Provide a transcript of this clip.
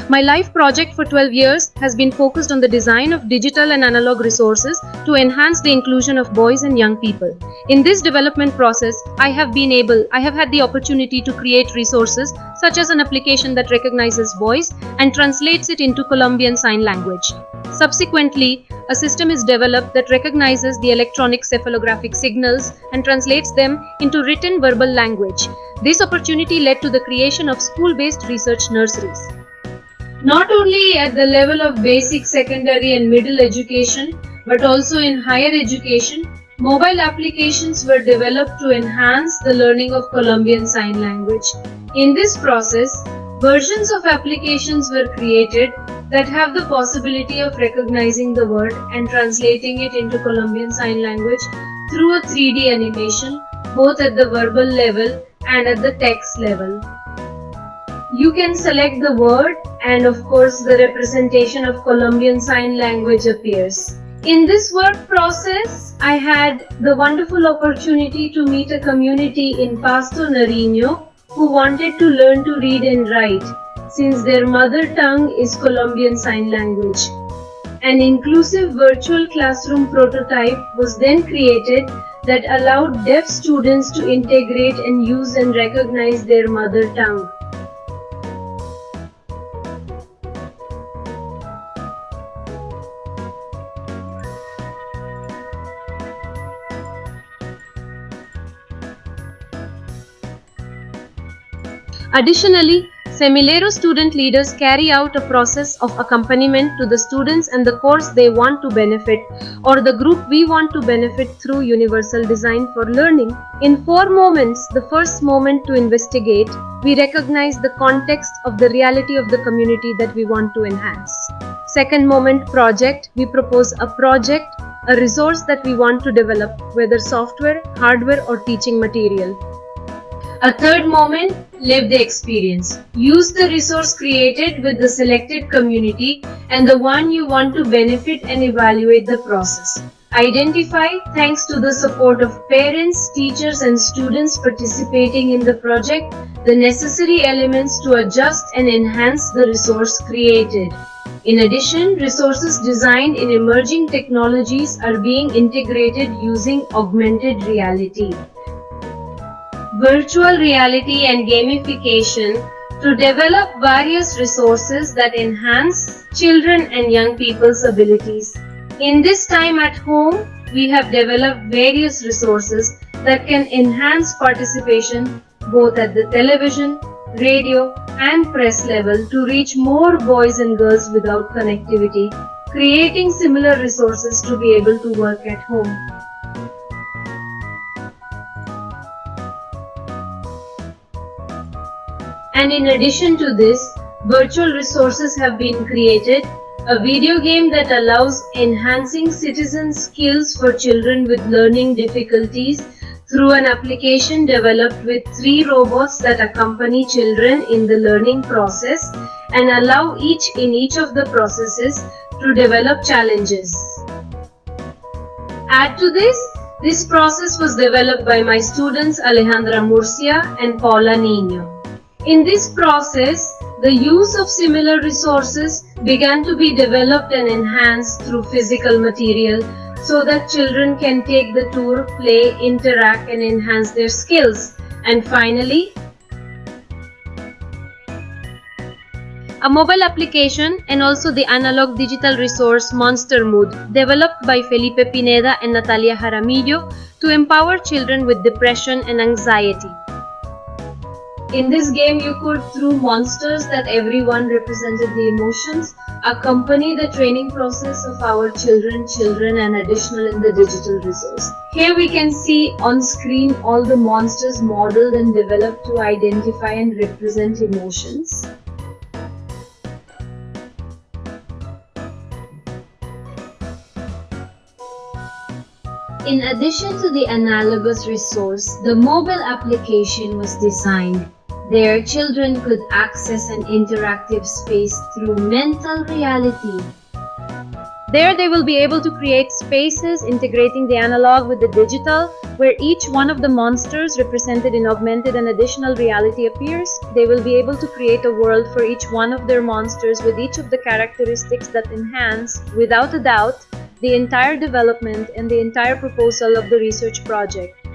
My life project for 12 years has been focused on the design of digital and analog resources to enhance the inclusion of boys and young people. In this development process, I have had the opportunity to create resources such as an application that recognizes voice and translates it into Colombian Sign Language. Subsequently, a system is developed that recognizes the electronic cephalographic signals and translates them into written verbal language. This opportunity led to the creation of school-based research nurseries. Not only at the level of basic, secondary and middle education, but also in higher education, mobile applications were developed to enhance the learning of Colombian Sign Language. In this process, versions of applications were created that have the possibility of recognizing the word and translating it into Colombian Sign Language through a 3D animation, both at the verbal level and at the text level. You can select the word and of course the representation of Colombian Sign Language appears. In this work process, I had the wonderful opportunity to meet a community in Pasto, Nariño who wanted to learn to read and write since their mother tongue is Colombian Sign Language. An inclusive virtual classroom prototype was then created that allowed deaf students to integrate and use and recognize their mother tongue. Additionally, Semillero student leaders carry out a process of accompaniment to the students and the course they want to benefit or the group we want to benefit through universal design for learning. In 4 moments, the first moment to investigate, we recognize the context of the reality of the community that we want to enhance. Second moment, project, we propose a project, a resource that we want to develop, whether software, hardware or teaching material. A third moment, live the experience. Use the resource created with the selected community and the one you want to benefit and evaluate the process. Identify, thanks to the support of parents, teachers and students participating in the project, the necessary elements to adjust and enhance the resource created. In addition, resources designed in emerging technologies are being integrated using augmented reality, virtual reality and gamification to develop various resources that enhance children and young people's abilities. In this time at home, we have developed various resources that can enhance participation both at the television, radio and press level to reach more boys and girls without connectivity, creating similar resources to be able to work at home. And in addition to this, virtual resources have been created, a video game that allows enhancing citizen skills for children with learning difficulties through an application developed with 3 robots that accompany children in the learning process and allow each of the processes to develop challenges. Add to this process was developed by my students Alejandra Murcia and Paula Nino. In this process, the use of similar resources began to be developed and enhanced through physical material so that children can take the tour, play, interact and enhance their skills. And finally, a mobile application and also the analog digital resource Monster Mood, developed by Felipe Pineda and Natalia Jaramillo to empower children with depression and anxiety. In this game, you could, through monsters that everyone represented the emotions, accompany the training process of our children and additional in the digital resource. Here we can see on screen all the monsters modeled and developed to identify and represent emotions. In addition to the analogous resource, the mobile application was designed. There, children could access an interactive space through mental reality. There they will be able to create spaces integrating the analog with the digital, where each one of the monsters represented in augmented and additional reality appears. They will be able to create a world for each one of their monsters with each of the characteristics that enhance, without a doubt, the entire development and the entire proposal of the research project.